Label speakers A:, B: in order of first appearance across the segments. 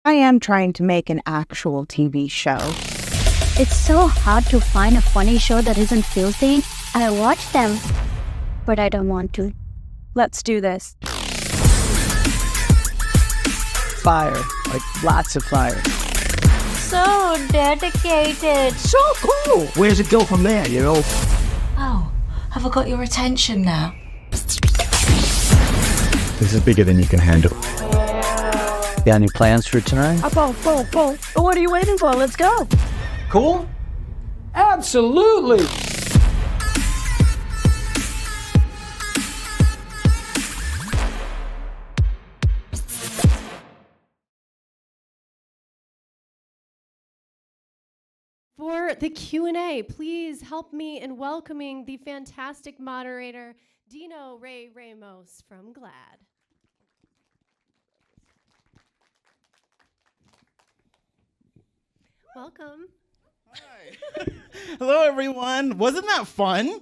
A: I am trying to make an actual TV show.
B: It's so hard to find a funny show that isn't filthy. I watch them, but I don't want to.
A: Let's do this.
C: Fire, like lots of fire.
B: So dedicated.
C: So cool. Where's it go from there, you know?
D: Oh, have I got your attention now?
E: This is bigger than you can handle.
C: Got any plans for tonight?
A: What are you waiting for? Let's go.
F: Cool? Absolutely!
G: For the Q&A, please help me in welcoming the fantastic moderator, Dino-Ray Ramos from GLAAD. Welcome.
H: Hi. Hello, everyone. Wasn't that fun?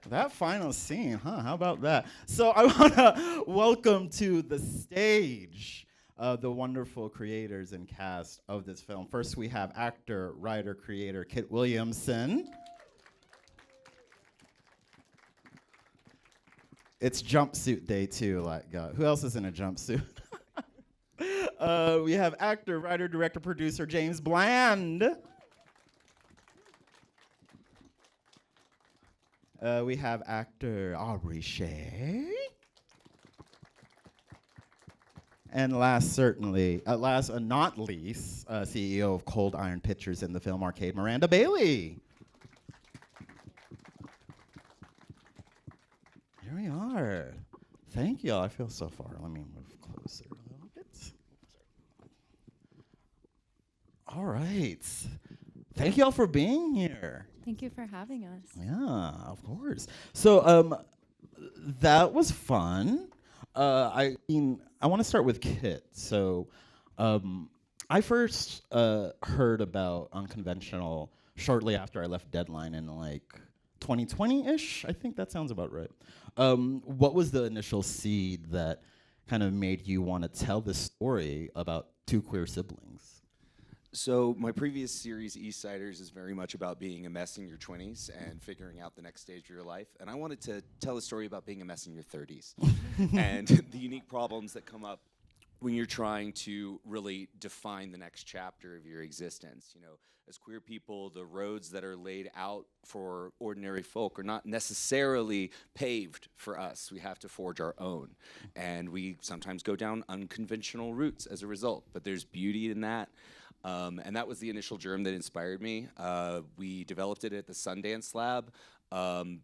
H: That final scene, huh? How about that? So I want to welcome to the stage the wonderful creators and cast of this film. First, we have actor, writer, creator Kit Williamson. It's jumpsuit day too. Like, who else is in a jumpsuit? We have actor, writer, director, producer James Bland. We have actor Aubrey Shea. And last and not least, CEO of Cold Iron Pictures in the film Arcade, Miranda Bailey. Here we are. Thank y'all. I feel so far. Let me move closer a little bit. All right. Thank y'all for being here.
G: Thank you for having us.
H: Yeah, of course. So that was fun. I want to start with Kit. So I first heard about Unconventional shortly after I left Deadline in like 2020-ish. I think that sounds about right. What was the initial seed that kind of made you want to tell this story about two queer siblings?
I: So my previous series, Eastsiders, is very much about being a mess in your 20s and figuring out the next stage of your life. And I wanted to tell a story about being a mess in your 30s and the unique problems that come up when you're trying to really define the next chapter of your existence. You know, as queer people, the roads that are laid out for ordinary folk are not necessarily paved for us. We have to forge our own. And we sometimes go down unconventional routes as a result. But there's beauty in that. And that was the initial germ that inspired me. We developed it at the Sundance Lab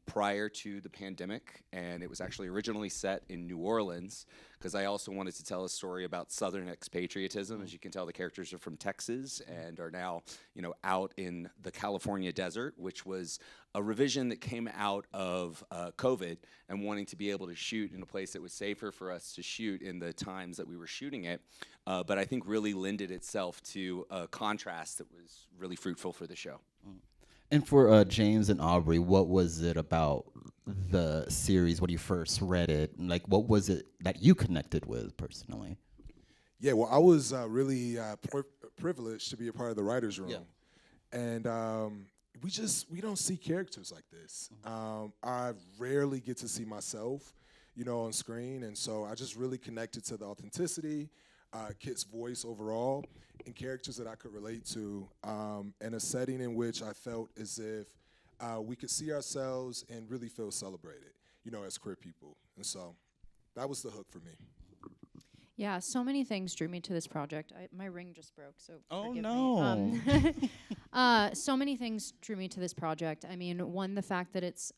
I: prior to the pandemic, and it was actually originally set in New Orleans, because I also wanted to tell a story about Southern expatriatism. As you can tell, the characters are from Texas and are now, you know, out in the California desert, which was a revision that came out of COVID and wanting to be able to shoot in a place that was safer for us to shoot in the times that we were shooting it. But I think really lended itself to a contrast that was really fruitful for the show.
H: And for James and Aubrey, what was it about the series when you first read it? And like, what was it that you connected with personally?
J: Yeah, well, I was really privileged to be a part of the writer's room. Yeah. And we don't see characters like this. I rarely get to see myself, you know, on screen. And so I just really connected to the authenticity, Kit's voice overall, and characters that I could relate to, in a setting in which I felt as if we could see ourselves and really feel celebrated, you know, as queer people. And so that was the hook for me.
K: Yeah, so many things drew me to this project. My ring just broke, so forgive
H: me.
K: So many things drew me to this project. I mean, one, the fact that it's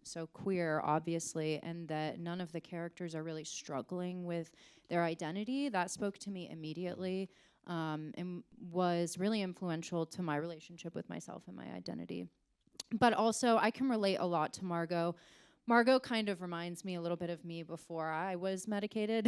K: so queer, obviously, and that none of the characters are really struggling with their identity. That spoke to me immediately, and was really influential to my relationship with myself and my identity. But also, I can relate a lot to Margot. Margot kind of reminds me a little bit of me before I was medicated,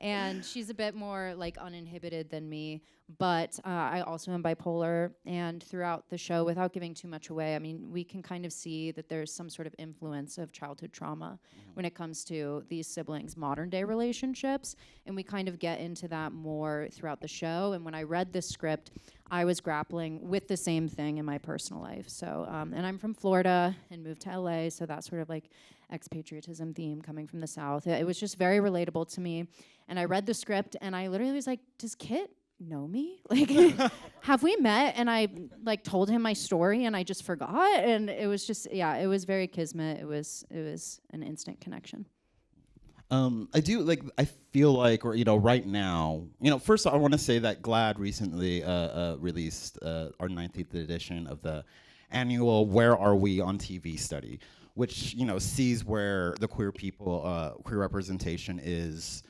K: and she's a bit more like uninhibited than me. But I also am bipolar, and throughout the show, without giving too much away, I mean, we can kind of see that there's some sort of influence of childhood trauma when it comes to these siblings' modern day relationships, and we kind of get into that more throughout the show. And when I read this script, I was grappling with the same thing in my personal life. So, and I'm from Florida and moved to LA, so that sort of like expatriatism theme coming from the South. It was just very relatable to me. And I read the script, and I literally was like, does Kit know me? Like, have we met? And I like told him my story, and I just forgot. And it was just, yeah, it was very kismet. It was an instant connection.
H: I feel like, or, right now, first I want to say that GLAAD recently released our 19th edition of the annual Where Are We on TV study, which, sees where the queer queer representation is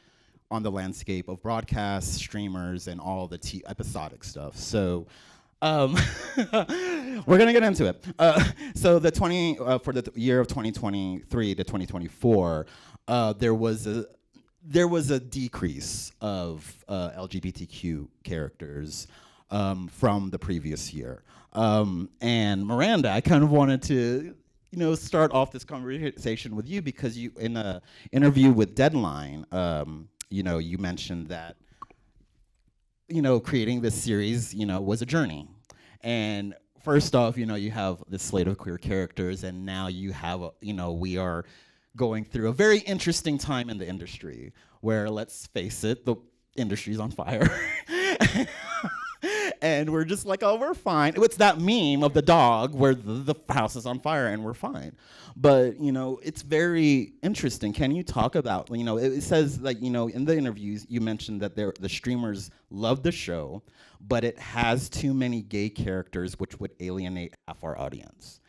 H: on the landscape of broadcasts, streamers, and all the episodic stuff. So we're gonna get into it. So for the year of 2023 to 2024, there was a decrease of LGBTQ characters from the previous year. And Miranda, I kind of wanted to start off this conversation with you because you, in an interview with Deadline, you mentioned that creating this series was a journey. And first off, you have this slate of queer characters, and now you have we are going through a very interesting time in the industry where, let's face it, the industry's on fire. And we're just like, oh, we're fine. It's that meme of the dog where the house is on fire and we're fine. But, it's very interesting. Can you talk about, it says, like, in the interviews, you mentioned that the streamers love the show, but it has too many gay characters, which would alienate half our audience.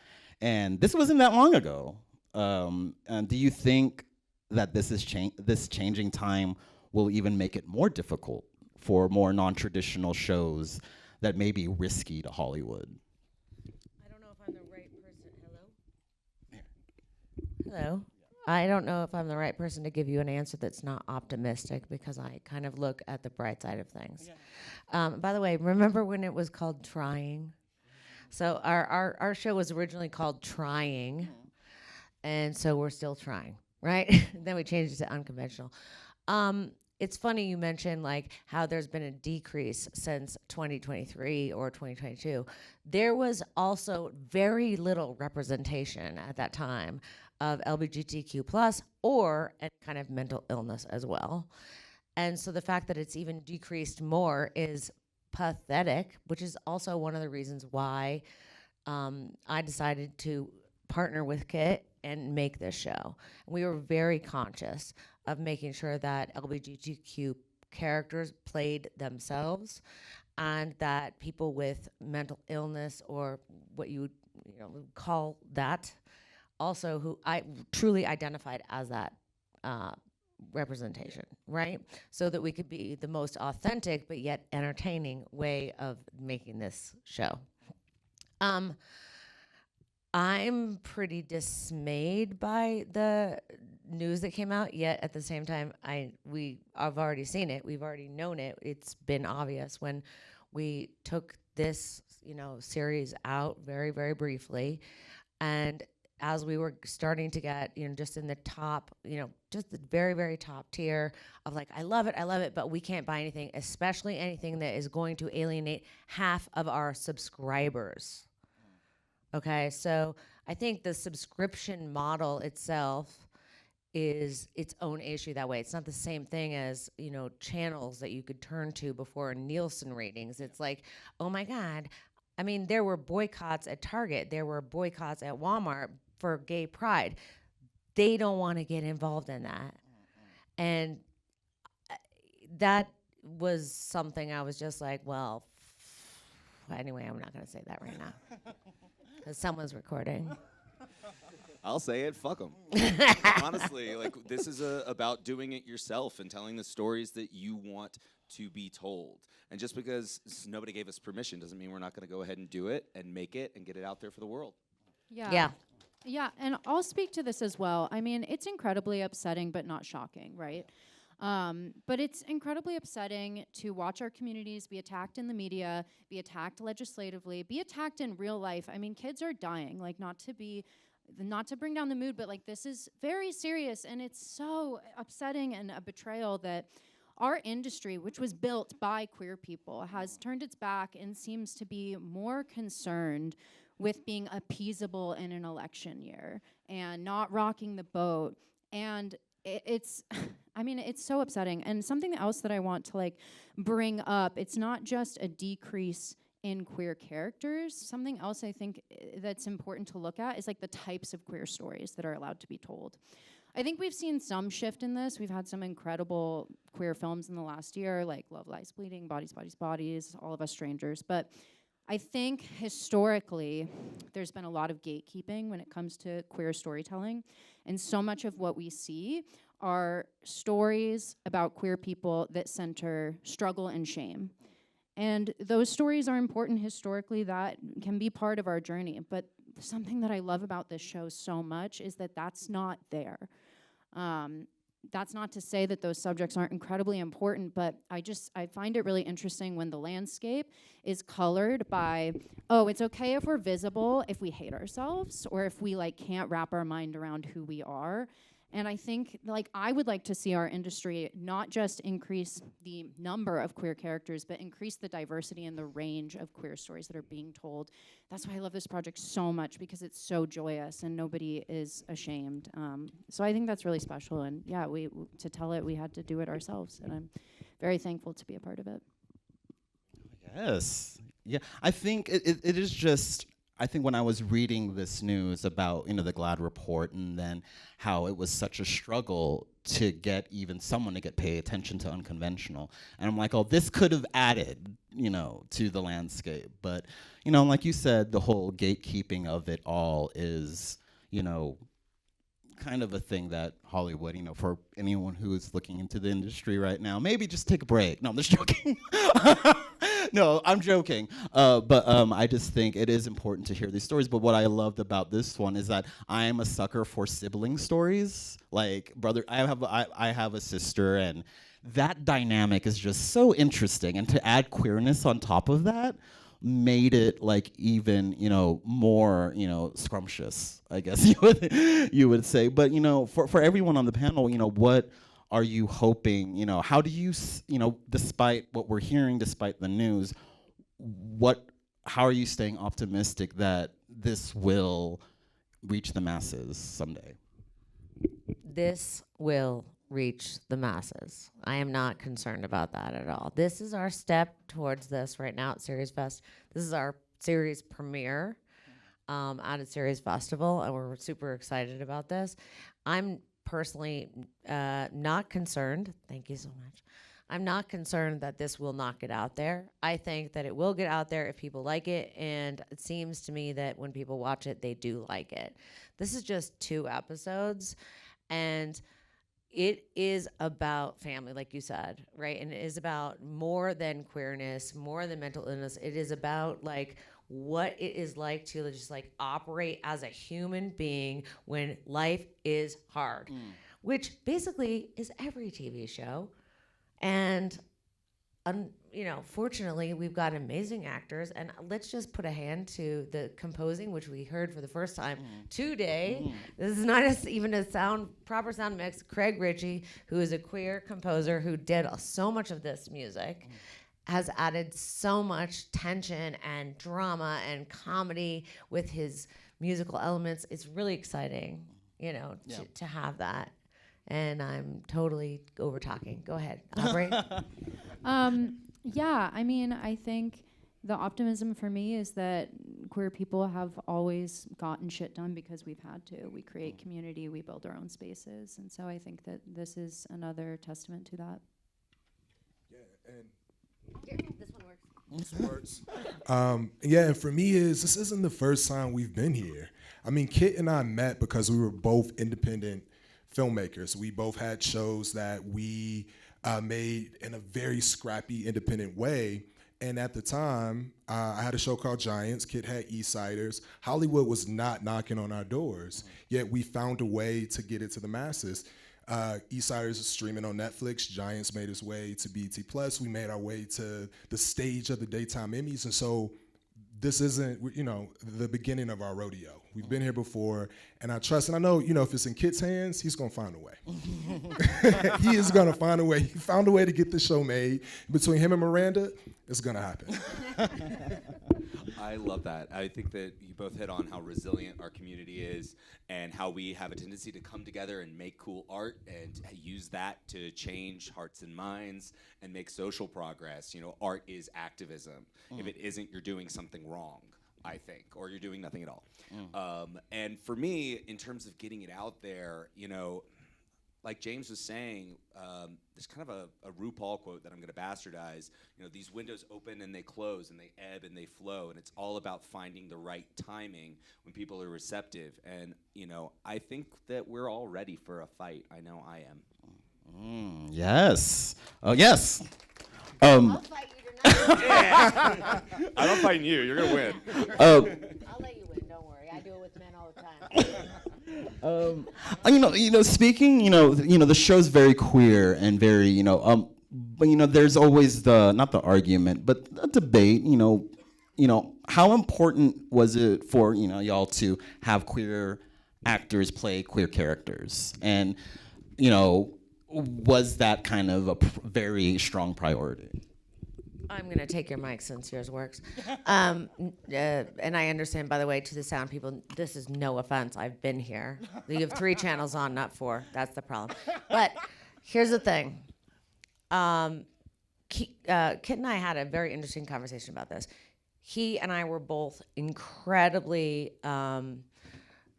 H: And this wasn't that long ago. And do you think that this changing time will even make it more difficult for more non-traditional shows that may be risky to Hollywood?
L: I don't know if I'm the right person. Hello? I don't know if I'm the right person to give you an answer that's not optimistic, because I kind of look at the bright side of things. Yeah. By the way, remember when it was called Trying? So our show was originally called Trying, and so we're still trying, right? Then we changed it to Unconventional. It's funny you mentioned like how there's been a decrease since 2023 or 2022. There was also very little representation at that time of LGBTQ plus or any kind of mental illness as well. And so the fact that it's even decreased more is pathetic, which is also one of the reasons why I decided to partner with Kit and make this show. We were very conscious of making sure that LGBTQ characters played themselves, and that people with mental illness, or what you would call that, also who I truly identified as that representation, right? So that we could be the most authentic but yet entertaining way of making this show. I'm pretty dismayed by the news that came out, yet at the same time, I've already seen it. We've already known it. It's been obvious when we took this, series out very, very briefly. And as we were starting to get, just in the top, just the very, very top tier of like, I love it, but we can't buy anything, especially anything that is going to alienate half of our subscribers. Okay, so I think the subscription model itself is its own issue that way. It's not the same thing as, channels that you could turn to before Nielsen ratings. It's like, oh my God. I mean, there were boycotts at Target. There were boycotts at Walmart for gay pride. They don't want to get involved in that. And that was something I was just like, well, anyway, I'm not going to say that right now. Because someone's recording.
I: I'll say it, fuck them. Honestly, like, this is about doing it yourself and telling the stories that you want to be told. And just because nobody gave us permission doesn't mean we're not going to go ahead and do it and make it and get it out there for the world.
K: Yeah. Yeah, and I'll speak to this as well. I mean, it's incredibly upsetting, but not shocking, right? But it's incredibly upsetting to watch our communities be attacked in the media, be attacked legislatively, be attacked in real life. I mean, kids are dying, like not to bring down the mood, but like this is very serious, and it's so upsetting and a betrayal that our industry, which was built by queer people, has turned its back and seems to be more concerned with being appeasable in an election year and not rocking the boat. And it's I mean, it's so upsetting. And something else that I want to like bring up, it's not just a decrease in queer characters. Something else I think that's important to look at is like the types of queer stories that are allowed to be told. I think we've seen some shift in this. We've had some incredible queer films in the last year, like Love Lies Bleeding, Bodies, Bodies, Bodies, All of Us Strangers. But I think historically, there's been a lot of gatekeeping when it comes to queer storytelling. And so much of what we see are stories about queer people that center struggle and shame. And those stories are important historically. That can be part of our journey. But something that I love about this show so much is that that's not there. That's not to say that those subjects aren't incredibly important, but I find it really interesting when the landscape is colored by, oh, it's okay if we're visible, if we hate ourselves, or if we like can't wrap our mind around who we are. And I think, like, I would like to see our industry not just increase the number of queer characters, but increase the diversity and the range of queer stories that are being told. That's why I love this project so much, because it's so joyous and nobody is ashamed. So I think that's really special. And yeah, to tell it, we had to do it ourselves. And I'm very thankful to be a part of it.
H: Yes. Yeah, I think it is just, I think when I was reading this news about, the GLAAD report and then how it was such a struggle to get even someone to pay attention to Unconventional. And I'm like, oh, this could have added, to the landscape. But, like you said, the whole gatekeeping of it all is, kind of a thing that Hollywood, for anyone who is looking into the industry right now, maybe just take a break. No, I'm just joking. No, I'm joking. But I just think it is important to hear these stories. But what I loved about this one is that I am a sucker for sibling stories. Like, brother, I have a sister, and that dynamic is just so interesting. And to add queerness on top of that made it like even more scrumptious, I guess you would say. But for everyone on the panel, what are you hoping, how do you, despite what we're hearing, despite the news, how are you staying optimistic that this will reach the masses someday?
L: This will reach the masses. I am not concerned about that at all. This is our step towards this right now at SeriesFest. This is our series premiere out at Series Festival, and we're super excited about this. I'm personally not concerned. Thank you so much. I'm not concerned that this will not get out there. I think that it will get out there if people like it, and it seems to me that when people watch it, they do like it. This is just 2 episodes, and it is about family, like you said, right? And it is about more than queerness, more than mental illness. It is about like what it is like to just like operate as a human being when life is hard, which basically is every TV show. And fortunately, we've got amazing actors, and let's just put a hand to the composing, which we heard for the first time today. This is not even a proper sound mix. Craig Ritchie, who is a queer composer who did so much of this music, has added so much tension and drama and comedy with his musical elements. It's really exciting, to have that. And I'm totally over talking. Go ahead, Aubrey.
K: Yeah, I mean, I think the optimism for me is that queer people have always gotten shit done because we've had to. We create community, we build our own spaces. And so I think that this is another testament to that.
J: Yeah, and this one works. This works. Yeah, and for me this isn't the first time we've been here. I mean, Kit and I met because we were both independent filmmakers. We both had shows that we made in a very scrappy, independent way. And at the time, I had a show called Giants. Kit had Eastsiders. Hollywood was not knocking on our doors, yet we found a way to get it to the masses. Eastsiders is streaming on Netflix. Giants made its way to BET Plus. We made our way to the stage of the daytime Emmys, and so this isn't, the beginning of our rodeo. We've been here before, and I trust, and I know, if it's in Kit's hands, he's gonna find a way. He is gonna find a way. He found a way to get the show made. Between him and Miranda, it's gonna happen.
I: I love that. I think that you both hit on how resilient our community is and how we have a tendency to come together and make cool art and use that to change hearts and minds and make social progress. Art is activism. If it isn't, you're doing something wrong, I think, or you're doing nothing at all. And for me, in terms of getting it out there, like James was saying, there's kind of a RuPaul quote that I'm going to bastardize. These windows open and they close and they ebb and they flow, and it's all about finding the right timing when people are receptive. And I think that we're all ready for a fight. I know I am.
H: Yes. Oh yes.
L: I'll fight you tonight.
I: Yeah. I'm not fighting you. You're gonna win.
L: I'll let you win. Don't worry. I do it with men all the time.
H: Speaking, the show's very queer and very, but there's always not the argument, but a debate. How important was it for y'all to have queer actors play queer characters, and was that kind of a very strong priority?
L: I'm going to take your mic since yours works. And I understand, by the way, to the sound people, this is no offense. I've been here. You have 3 channels on, not 4. That's the problem. But here's the thing. Kit and I had a very interesting conversation about this. He and I were both incredibly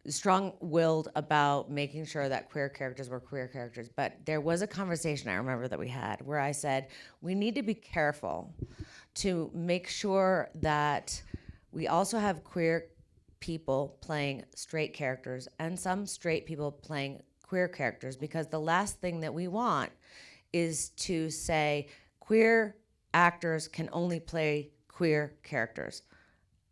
L: strong-willed about making sure that queer characters were queer characters. But there was a conversation I remember that we had where I said, we need to be careful to make sure that we also have queer people playing straight characters and some straight people playing queer characters, because the last thing that we want is to say queer actors can only play queer characters.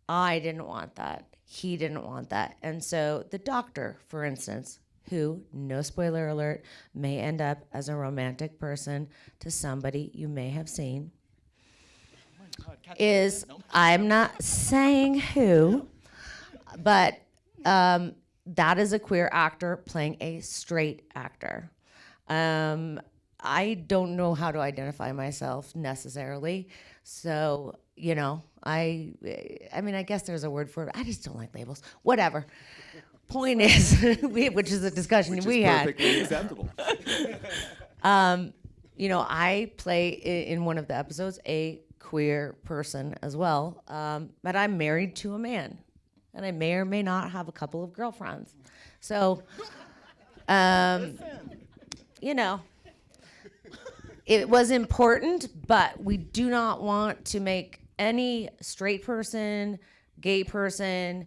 L: I didn't want that. He didn't want that. And so the doctor, for instance, who, no spoiler alert, may end up as a romantic person to somebody you may have seen, I'm not saying who, but that is a queer actor playing a straight actor. I don't know how to identify myself necessarily, so, I guess there's a word for it. I just don't like labels. Whatever. Point is, which is a discussion we had.
I: Perfectly acceptable.
L: I play in one of the episodes a queer person as well, but I'm married to a man, and I may or may not have a couple of girlfriends. So, it was important, but we do not want to make any straight person, gay person,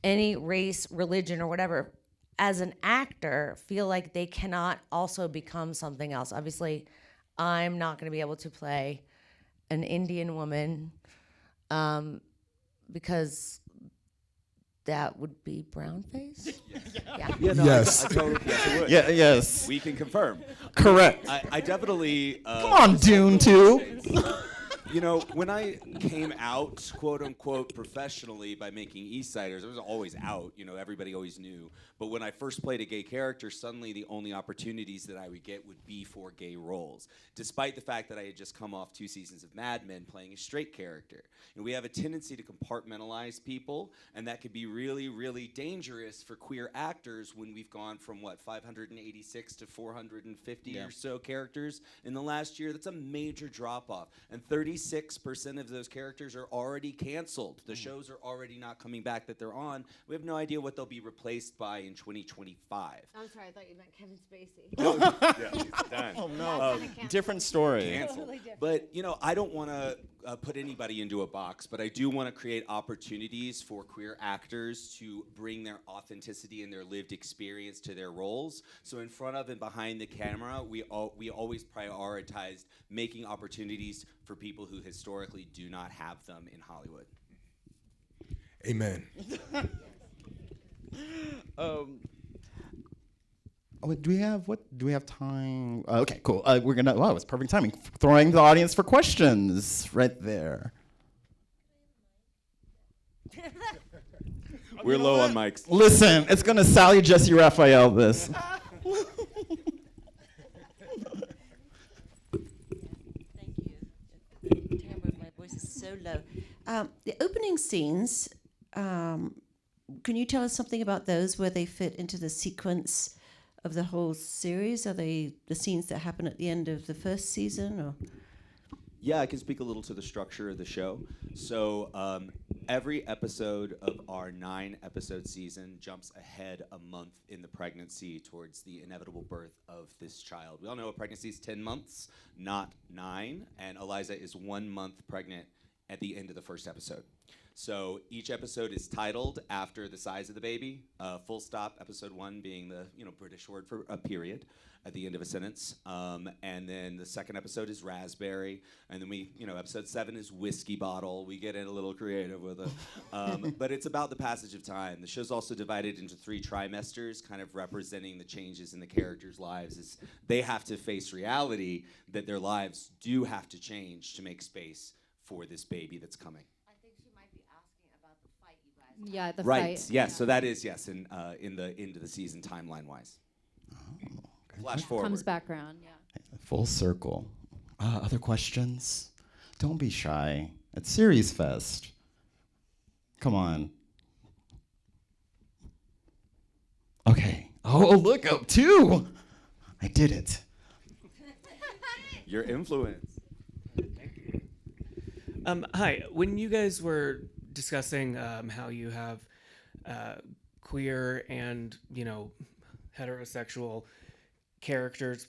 L: any race, religion, or whatever, as an actor, feel like they cannot also become something else. Obviously, I'm not going to be able to play an Indian woman because that would be brown face. Yeah.
J: Yes.
I: I totally, yes, it would.
H: Yeah. Yes.
I: We can confirm.
H: Correct.
I: I definitely.
H: Come on, Dune 2.
I: When I came out, quote unquote, professionally by making Eastsiders, I was always out. Everybody always knew. But when I first played a gay character, suddenly the only opportunities that I would get would be for gay roles, despite the fact that I had just come off 2 seasons of Mad Men playing a straight character. And we have a tendency to compartmentalize people, and that could be really, really dangerous for queer actors when we've gone from, 586 to 450 or so characters in the last year. That's a major drop-off. And 36% of those characters are already canceled. The shows are already not coming back that they're on. We have no idea what they'll be replaced by in 2025.
L: I'm sorry, I thought you meant Kevin Spacey.
I: Yeah, he's done.
H: Oh no, different story.
I: Canceled. But I don't want to put anybody into a box, but I do want to create opportunities for queer actors to bring their authenticity and their lived experience to their roles. So in front of and behind the camera, we always prioritized making opportunities for people who historically do not have them in Hollywood.
J: Amen.
H: Do we have time? Okay, cool. We're gonna. Wow, it's perfect timing. Throwing the audience for questions right there.
I: We're low on mics.
H: Listen, it's gonna Sally Jesse Raphael this.
M: Thank you. Timbre of my voice is so low. The opening scenes, can you tell us something about those, where they fit into the sequence of the whole series? Are they the scenes that happen at the end of the first season, or?
I: Yeah, I can speak a little to the structure of the show. So every episode of our 9-episode season jumps ahead a month in the pregnancy towards the inevitable birth of this child. We all know a pregnancy is 10 months, not 9, and Eliza is 1 month pregnant at the end of the first episode. So each episode is titled after the size of the baby, full stop, episode 1 being the British word for a period at the end of a sentence. And then the second episode is raspberry. And then episode 7 is whiskey bottle. We get in a little creative with it. But it's about the passage of time. The show's also divided into 3 trimesters, kind of representing the changes in the characters' lives as they have to face reality that their lives do have to change to make space for this baby that's coming.
K: Yeah, the
I: right.
K: fight.
I: Yes. So that is in the end of the season timeline wise. Flash forward.
K: Comes back around. Yeah.
H: Full circle. Other questions? Don't be shy. It's SeriesFest. Come on. Okay. Oh, look up 2. I did it.
I: Your influence.
N: Hi. When you guys were discussing how you have queer and heterosexual characters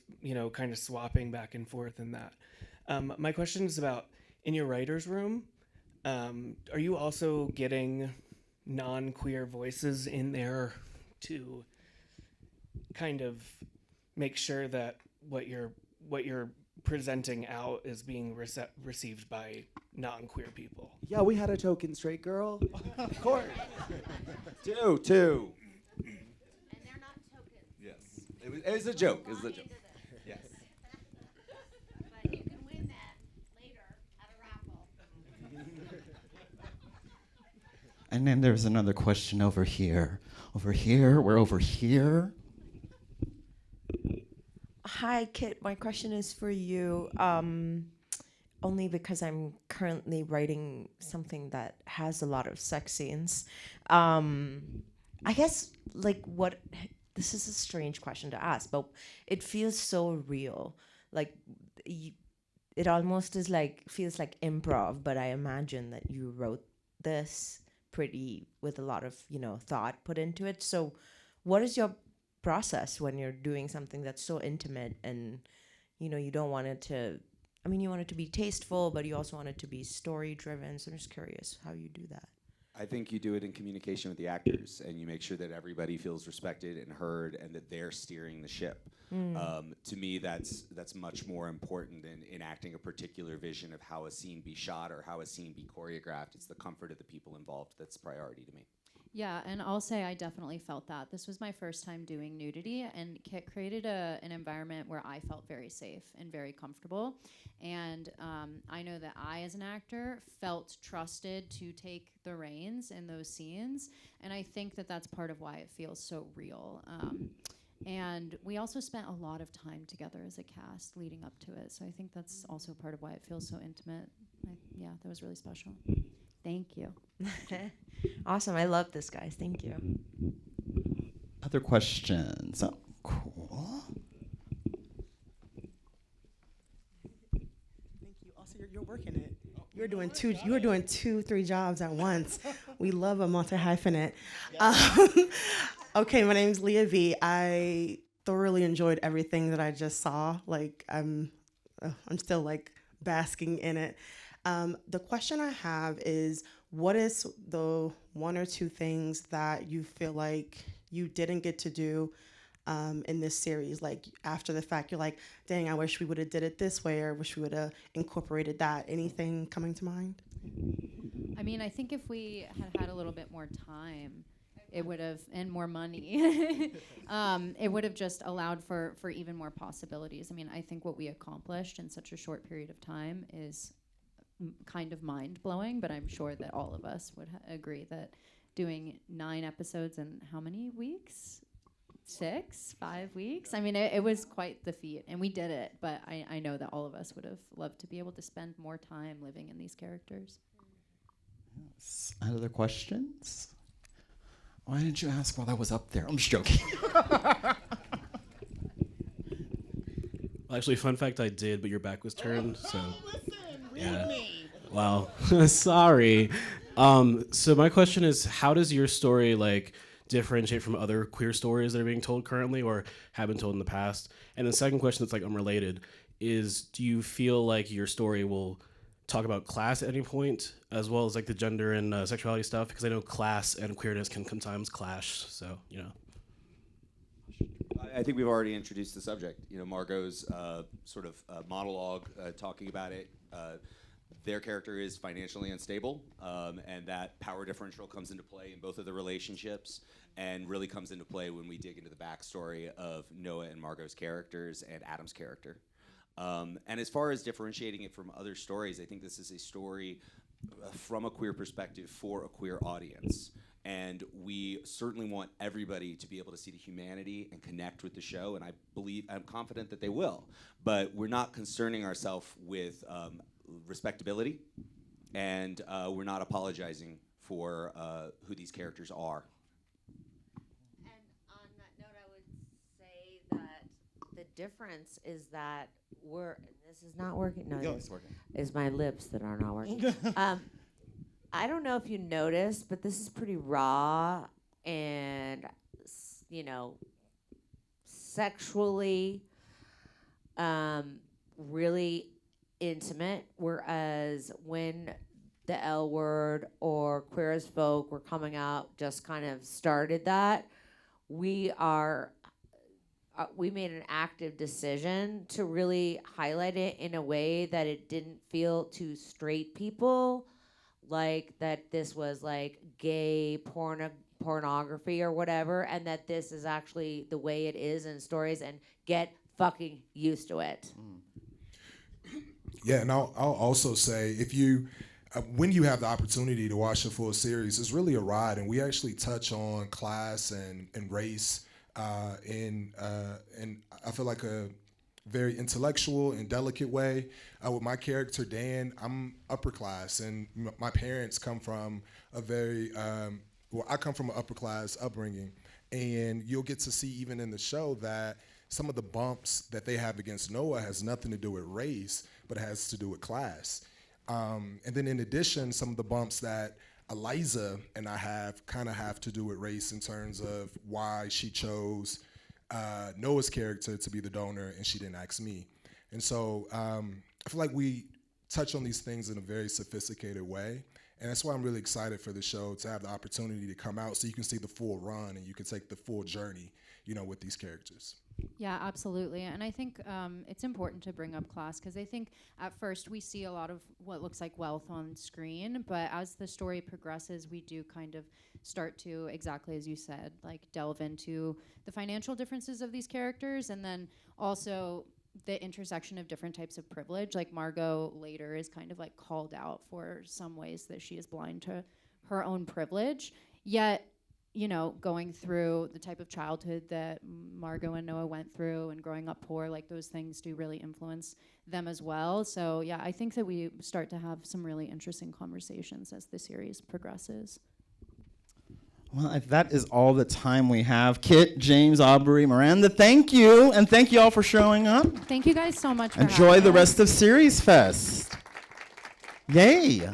N: kind of swapping back and forth in that, my question is about in your writer's room, are you also getting non-queer voices in there to kind of make sure that what you're presenting out is being received by non-queer people?
I: Yeah, we had a token straight girl. Of course. Two. And they're not tokens. Yes. It was a joke. It was a joke. Yes.
B: But you can win that later at a raffle.
H: And then there's another question over here. Over here. We're over here.
M: Hi, Kit. My question is for you. Only because I'm currently writing something that has a lot of sex scenes. I guess, this is a strange question to ask, but it feels so real. It almost is feels like improv, but I imagine that you wrote this with a lot of, thought put into it. So what is your process when you're doing something that's so intimate and, you don't want it to, you want it to be tasteful, but you also want it to be story-driven. So I'm just curious how you do that.
I: I think you do it in communication with the actors, and you make sure that everybody feels respected and heard, and that they're steering the ship. To me, that's much more important than enacting a particular vision of how a scene be shot or how a scene be choreographed. It's the comfort of the people involved that's priority to me.
K: Yeah, and I'll say I definitely felt that. This was my first time doing nudity, and Kit created an environment where I felt very safe and very comfortable. And I know that I, as an actor, felt trusted to take the reins in those scenes, and I think that that's part of why it feels so real. And we also spent a lot of time together as a cast leading up to it, so I think that's also part of why it feels so intimate. Yeah, that was really special. Thank you.
M: Awesome. I love this, guys. Thank you.
H: Other questions? Oh, cool.
O: Thank you. Also, you're working it. You're doing 3 jobs at once. We love a multi-hyphenate. Okay, my name's Leah V. I thoroughly enjoyed everything that I just saw. I'm still basking in it. The question I have is, what is the one or two things that you feel like you didn't get to do in this series? Like after the fact, you're like, dang, I wish we would have did it this way, or wish we would have incorporated that. Anything coming to mind?
K: I mean, I think if we had had a little bit more time, it would have, and more money, it would have just allowed for even more possibilities. I mean, I think what we accomplished in such a short period of time is kind of mind-blowing, but I'm sure that all of us would agree that doing 9 episodes in how many weeks? 5 weeks? I mean, it was quite the feat, and we did it, but I know that all of us would have loved to be able to spend more time living in these characters.
H: Yes. Other questions? Why didn't you ask while I was up there? I'm just joking.
P: Well, actually, fun fact, I did, but your back was turned, so.
Q: Read me.
P: Wow. Sorry. So my question is, how does your story differentiate from other queer stories that are being told currently or have been told in the past? And the second question that's unrelated is, do you feel like your story will talk about class at any point, as well as the gender and sexuality stuff? Because I know class and queerness can sometimes clash, so,
I: I think we've already introduced the subject. Margot's sort of monologue talking about it. Their character is financially unstable, and that power differential comes into play in both of the relationships, and really comes into play when we dig into the backstory of Noah and Margot's characters and Adam's character. And as far as differentiating it from other stories, I think this is a story from a queer perspective for a queer audience. And we certainly want everybody to be able to see the humanity and connect with the show, and I'm confident that they will. But we're not concerning ourselves with respectability, and we're not apologizing for who these characters are.
L: And on that note, I would say that the difference is that this is not working. No,
H: it's working.
L: It's my lips that are not working. I don't know if you noticed, but this is pretty raw and, sexually really intimate, whereas when the L Word or Queer as Folk were coming out just kind of started that, we made an active decision to really highlight it in a way that it didn't feel to straight people like that this was gay pornography or whatever, and that this is actually the way it is in stories, and get fucking used to it.
J: Yeah, and I'll also say, if you, when you have the opportunity to watch the full series, it's really a ride, and we actually touch on class and race in I feel like a very intellectual and delicate way. With my character, Dan, I'm upper class, and my parents come from a very, I come from an upper class upbringing, and you'll get to see even in the show that some of the bumps that they have against Noah has nothing to do with race, but it has to do with class. And then in addition, some of the bumps that Eliza and I have kind of have to do with race in terms of why she chose Noah's character to be the donor and she didn't ask me. And so I feel like we touch on these things in a very sophisticated way. And that's why I'm really excited for the show, to have the opportunity to come out so you can see the full run and you can take the full journey, with these characters.
K: Yeah, absolutely. And I think it's important to bring up class, because I think at first we see a lot of what looks like wealth on screen, but as the story progresses, we do kind of start to, exactly as you said, delve into the financial differences of these characters, and then also the intersection of different types of privilege. Margot later is kind of called out for some ways that she is blind to her own privilege, yet going through the type of childhood that Margot and Noah went through and growing up poor, those things do really influence them as well. So yeah, I think that we start to have some really interesting conversations as the series progresses.
H: Well, if that is all the time we have, Kit, James, Aubrey, Miranda, thank you. And thank you all for showing up.
K: Thank you guys so much for
H: Enjoy the
K: having us.
H: rest of SeriesFest. Yay.